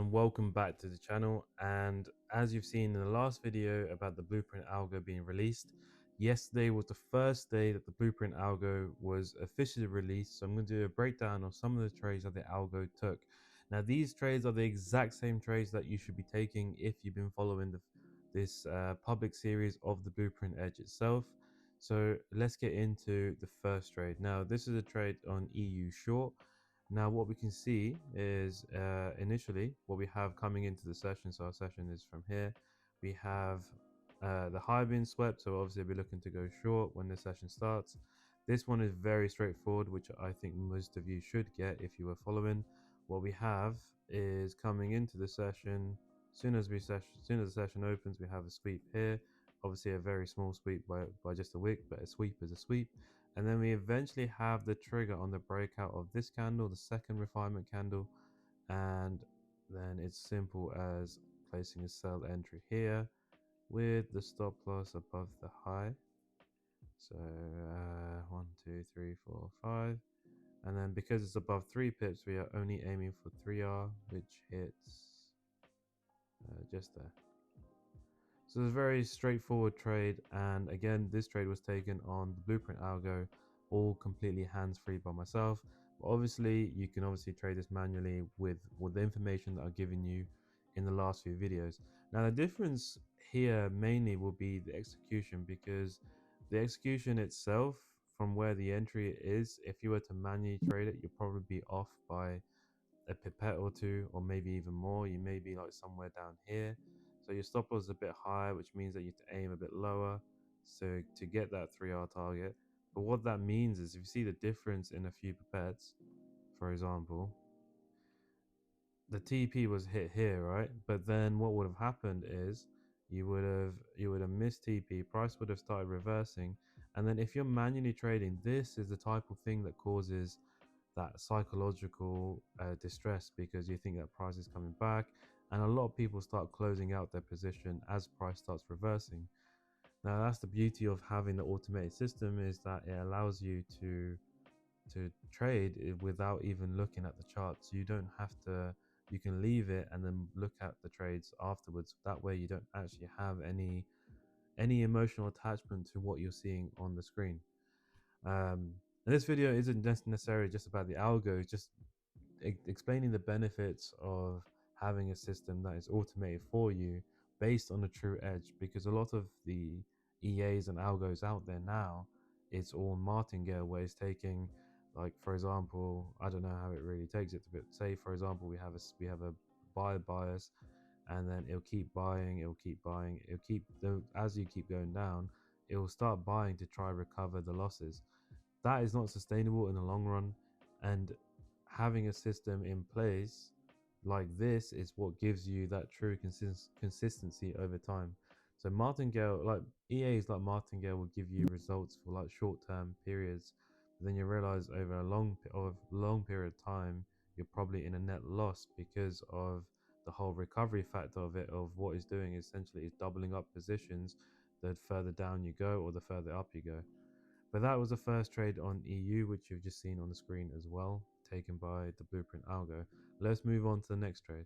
and welcome back to the channel. And as you've seen in the last video about the blueprint algo being released, yesterday was the first day that the blueprint algo was officially released. So I'm going to do a breakdown of some of the trades that the algo took. Now these trades are the exact same trades that you should be taking if you've been following this public series of the blueprint edge itself. So let's get into the first trade. Now this is a trade on EU short. Now what we can see is initially what we have coming into the session. So our session is from here. We have the high being swept, so obviously we're looking to go short when the session starts. This one is very straightforward, which I think most of you should get if you were following. What we have is coming into the session, as soon as the session opens, we have a sweep here. Obviously a very small sweep by just a wick, but a sweep is a sweep. And then we eventually have the trigger on the breakout of this candle, the second refinement candle, and then it's simple as placing a sell entry here with the stop loss above the high. So 1 2 3 4 5, and then because it's above 3 pips, we are only aiming for 3R, which hits just there. So it's a very straightforward trade, and again this trade was taken on the blueprint algo, all completely hands-free by myself. But obviously you can trade this manually with the information that I've given you in the last few videos. Now the difference here mainly will be the execution, because the execution itself from where the entry is, if you were to manually trade it, you'll probably be off by a pipette or two, or maybe even more. You may be like somewhere down here, so your stop loss is a bit higher, which means that you have to aim a bit lower so to get that 3R target. But what that means is if you see the difference in a few pipettes, for example, the TP was hit here, right? But then what would have happened is you would have missed TP, price would have started reversing, and then if you're manually trading, this is the type of thing that causes that psychological distress, because you think that price is coming back, and a lot of people start closing out their position as price starts reversing. Now that's the beauty of having the automated system, is that it allows you to trade without even looking at the charts. You don't have to, you can leave it and then look at the trades afterwards. That way you don't actually have any emotional attachment to what you're seeing on the screen. And this video isn't necessarily just about the algo, it's just explaining the benefits of having a system that is automated for you based on a true edge, because a lot of the EAs and algos out there now, it's all martingale, where it's taking, like for example, I don't know how it really takes it, but say for example we have a buy bias, and then it'll keep buying, as you keep going down, it will start buying to try recover the losses. That is not sustainable in the long run, and having a system in place like this is what gives you that true consistency over time. So martingale, like EAs like martingale, will give you results for like short-term periods, but then you realize over a long period of time you're probably in a net loss, because of the whole recovery factor of it, of what it's doing essentially is doubling up positions the further down you go or the further up you go. But that was the first trade on EU, which you've just seen on the screen as well, taken by the blueprint algo. Let's move on to the next trade.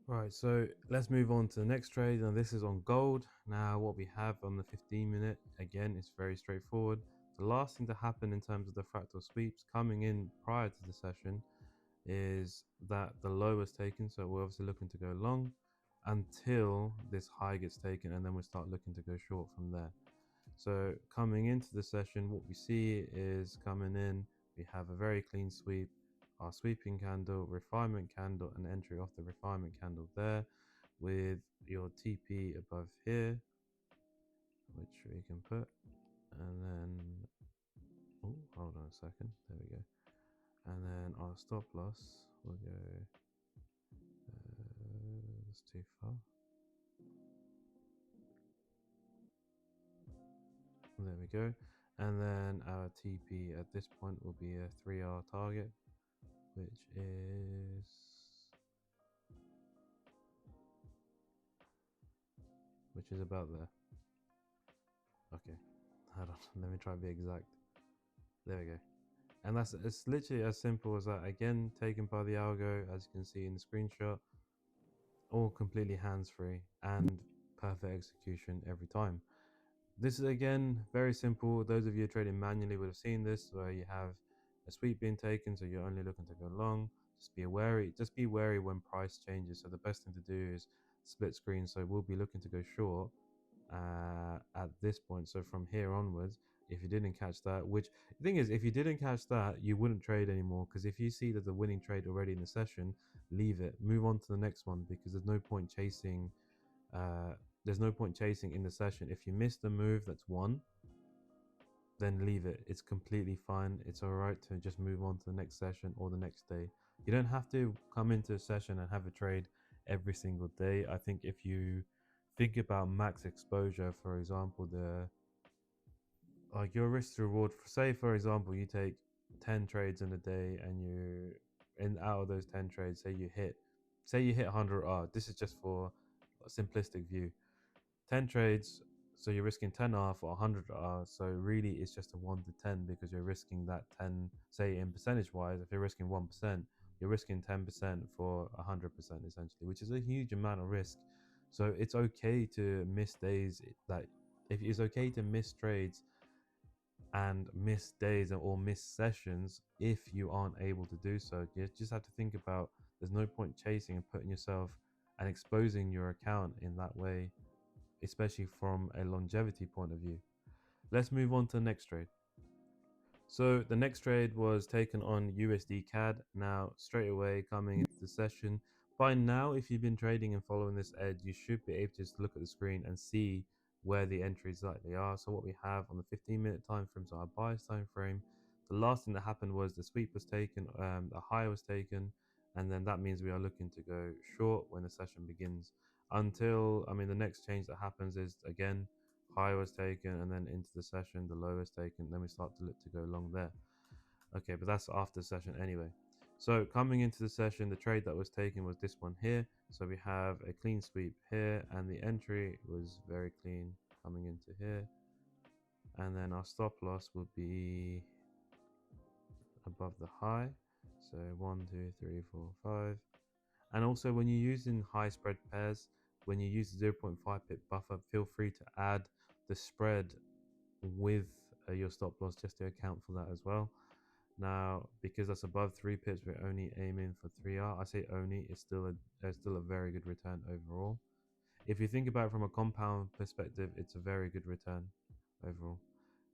Right, so let's move on to the next trade, and this is on gold. Now what we have on the 15-minute, again, it's very straightforward. The last thing to happen in terms of the fractal sweeps coming in prior to the session is that the low was taken, so we're obviously looking to go long until this high gets taken, and then we start looking to go short from there. So coming into the session, what we see is coming in, we have a very clean sweep, our sweeping candle, refinement candle, and entry off the refinement candle there, with your TP above here, which we can put, and then, oh, hold on a second, there we go. And then our stop loss will go, that's too far. There we go. And then our TP at this point will be a 3R target, which is about there. Okay, hold on, let me try to be exact. There we go. And it's literally as simple as that, again taken by the algo, as you can see in the screenshot. all completely hands-free and perfect execution every time. This is again very simple. Those of you trading manually would have seen this, where you have a sweep being taken, so you're only looking to go long. Just be wary. Just be wary when price changes. So the best thing to do is split screen. So we'll be looking to go short at this point. So from here onwards, if you didn't catch that, which the thing is, if you didn't catch that, you wouldn't trade anymore, because if you see that the winning trade already in the session, leave it, move on to the next one, because there's no point chasing. There's no point chasing in the session. If you miss the move that's won, then leave it. It's completely fine. It's all right to just move on to the next session or the next day. You don't have to come into a session and have a trade every single day. I think if you think about max exposure, for example, the like your risk to reward, say for example you take 10 trades in a day, and you in out of those 10 trades, say you hit 100 R. This is just for a simplistic view. 10 trades, so you're risking 10R for 100R. So really it's just a 1 to 10, because you're risking that 10. Say in percentage wise, if you're risking 1%, you're risking 10% for 100% essentially, which is a huge amount of risk. So it's okay to miss days. That if it's okay to miss trades and miss days or miss sessions if you aren't able to do so. You just have to think about, there's no point chasing and putting yourself and exposing your account in that way, especially from a longevity point of view. Let's move on to the next trade. So the next trade was taken on USDCAD. Now, straight away coming into the session, by now, if you've been trading and following this edge, you should be able to just look at the screen and see where the entries likely are. So what we have on the 15-minute time frame, so our bias time frame, the last thing that happened was the sweep was taken, the high was taken, and then that means we are looking to go short when the session begins. Until, I mean, the next change that happens is, again, high was taken, and then into the session the low was taken, then we start to look to go long there. Okay, but that's after the session anyway. So coming into the session, the trade that was taken was this one here. So we have a clean sweep here, and the entry was very clean coming into here, and then our stop loss would be above the high. So 1 2 3 4 5. And also, when you're using high spread pairs, when you use 0.5 pip buffer, feel free to add the spread with your stop loss, just to account for that as well. Now, because that's above 3 pips, we're only aiming for 3R. I say only, it's still a very good return overall. If you think about it from a compound perspective, it's a very good return overall.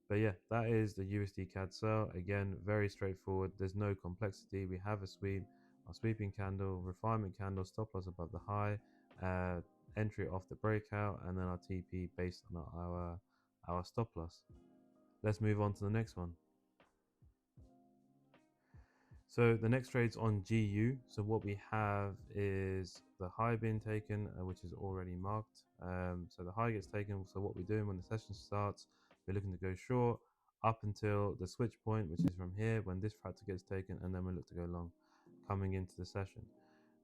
But yeah, that is the USD CAD sell. Again, very straightforward. There's no complexity. We have a sweep, our sweeping candle, refinement candle, stop loss above the high, entry off the breakout, and then our TP based on our stop loss. Let's move on to the next one. So the next trade's on GU. So what we have is the high being taken, which is already marked. So the high gets taken. So what we're doing when the session starts, we're looking to go short up until the switch point, which is from here, when this fractal gets taken, and then we look to go long coming into the session.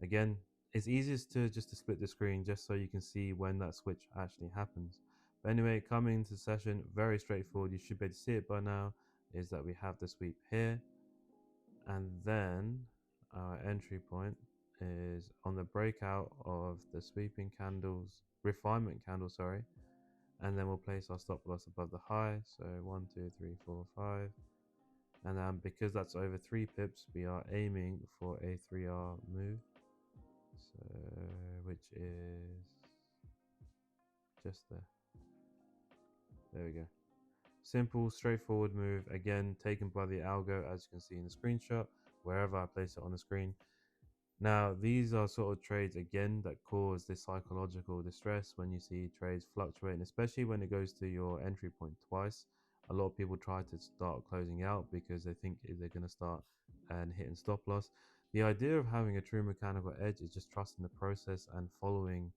Again, it's easiest to split the screen just so you can see when that switch actually happens. But anyway, coming into the session, very straightforward. You should be able to see it by now, is that we have the sweep here, and then our entry point is on the breakout of the sweeping candles, refinement candle, sorry, and then we'll place our stop loss above the high. So 1 2 3 4 5, and then because that's over 3 pips, we are aiming for a 3R move, so which is just there we go. Simple, straightforward move, again taken by the algo, as you can see in the screenshot, wherever I place it on the screen. Now, these are sort of trades, again, that cause this psychological distress when you see trades fluctuating, especially when it goes to your entry point twice. A lot of people try to start closing out because they think they're going to start and hitting stop loss. The idea of having a true mechanical edge is just trusting the process and following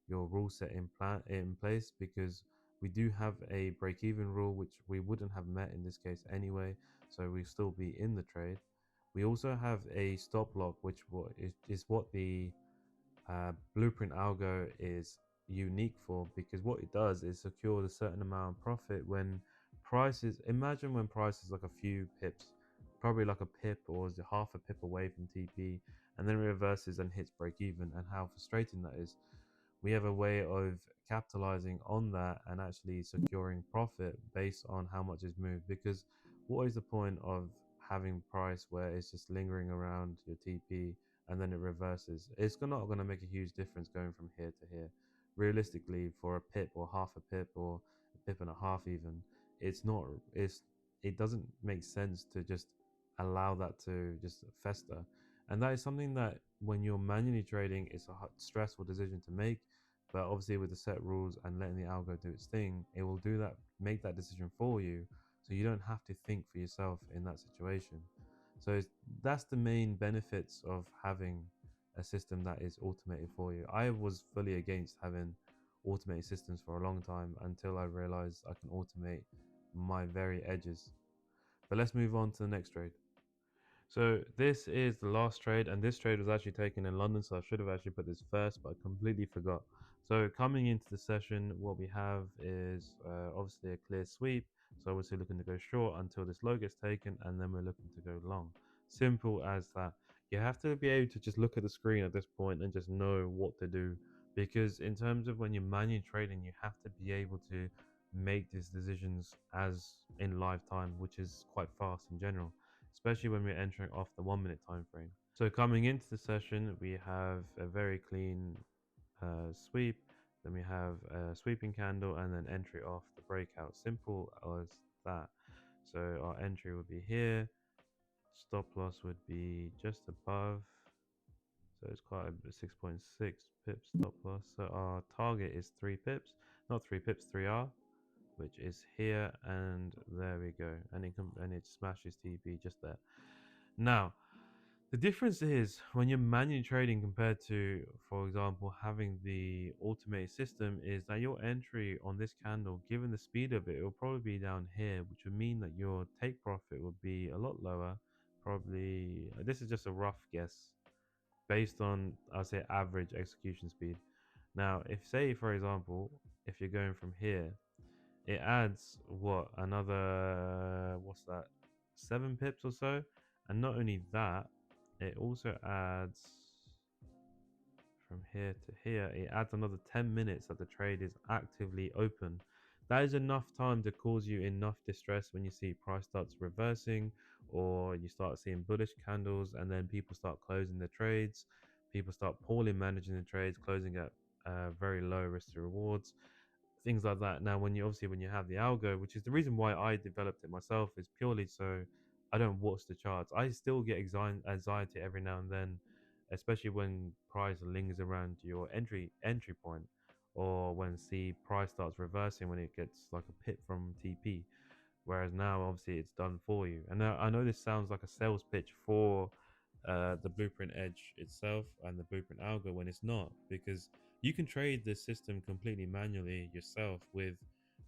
your rule set in place, because we do have a break-even rule, which we wouldn't have met in this case anyway, so we still be in the trade. We also have a stop lock, which is what the blueprint algo is unique for, because what it does is secure a certain amount of profit when prices, imagine when prices like a few pips probably like a pip or is it half a pip away from TP, and then it reverses and hits break even, and how frustrating that is. We have a way of capitalizing on that and actually securing profit based on how much is moved, because what is the point of having price where it's just lingering around your TP and then it reverses? It's not going to make a huge difference going from here to here. Realistically, for a pip or half a pip or a pip and a half even, it's not it's it doesn't make sense to just allow that to just fester. And that is something that when you're manually trading, it's a stressful decision to make. But obviously, with the set rules and letting the algo do its thing, it will do that, make that decision for you, so you don't have to think for yourself in that situation. So that's the main benefits of having a system that is automated for you. I was fully against having automated systems for a long time until I realized I can automate my very edges. But let's move on to the next trade. So this is the last trade, and this trade was actually taken in London, so I should have actually put this first, but I completely forgot. So coming into the session, what we have is obviously a clear sweep. So obviously looking to go short until this low gets taken, and then we're looking to go long. Simple as that. You have to be able to just look at the screen at this point and just know what to do, because in terms of when you're manually trading, you have to be able to make these decisions as in live time, which is quite fast in general, especially when we're entering off the 1 minute time frame. So coming into the session, we have a very clean sweep, then we have a sweeping candle, and then entry off the breakout. Simple as that. So our entry would be here, stop loss would be just above, so it's quite a 6.6 pips stop loss. So our target is 3 pips, not 3 pips, 3R, which is here, and there we go, and it smashes TP just there. Now, the difference is when you're manually trading compared to, for example, having the automated system, is that your entry on this candle, given the speed of it, it will probably be down here, which would mean that your take profit would be a lot lower. Probably, this is just a rough guess based on, I'll say, average execution speed. Now, if say, for example, if you're going from here, it adds what, another, what's that, 7 pips or so, and not only that, it also adds from here to here, it adds another 10 minutes that the trade is actively open. That is enough time to cause you enough distress when you see price starts reversing, or you start seeing bullish candles, and then people start closing the trades, people start poorly managing the trades, closing at very low risk to rewards, things like that. Now, when you obviously when you have the algo, which is the reason why I developed it myself, is purely so I don't watch the charts. I still get anxiety every now and then, especially when price lingers around your entry point, or when see price starts reversing when it gets like a pip from TP. Whereas now, obviously, it's done for you. And now I know this sounds like a sales pitch for the Blueprint Edge itself and the Blueprint Algo, when it's not, because you can trade this system completely manually yourself with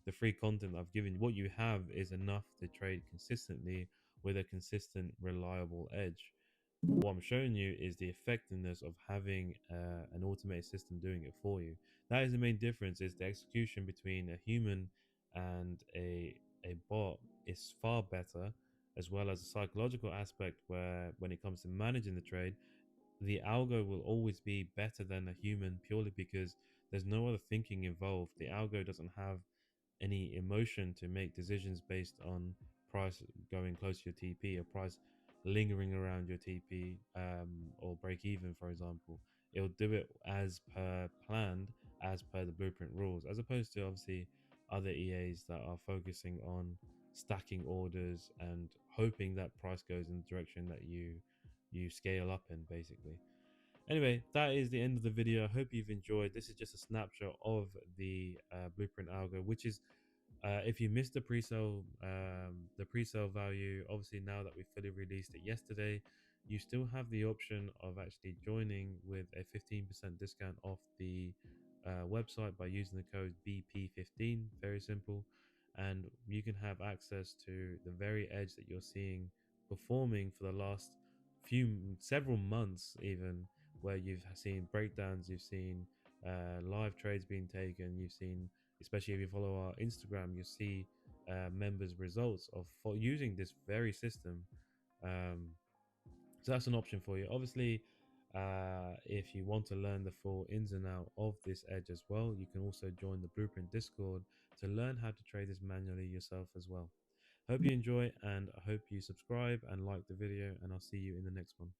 the free content I've given you. What you have is enough to trade consistently with a consistent, reliable edge. What I'm showing you is the effectiveness of having an automated system doing it for you. That is the main difference, is the execution between a human and a bot is far better, as well as a psychological aspect where when it comes to managing the trade, the algo will always be better than a human, purely because there's no other thinking involved. The algo doesn't have any emotion to make decisions based on price going close to your TP, or price lingering around your TP, or break even, for example. It'll do it as per planned, as per the blueprint rules, as opposed to obviously other EAs that are focusing on stacking orders and hoping that price goes in the direction that you scale up in, basically. Anyway, that is the end of the video. I hope you've enjoyed. This is just a snapshot of the blueprint algo, which is if you missed the pre-sale value, obviously now that we fully released it yesterday, you still have the option of actually joining with a 15% discount off the website by using the code BP15. Very simple, and you can have access to the very edge that you're seeing performing for the last several months, even, where you've seen breakdowns, you've seen live trades being taken, you've seen, especially if you follow our Instagram, you see members' results of using this very system Um, so that's an option for you. Obviously, if you want to learn the full ins and out of this edge as well, you can also join the Blueprint Discord to learn how to trade this manually yourself as well. Hope you enjoy, and I hope you subscribe and like the video, and I'll see you in the next one.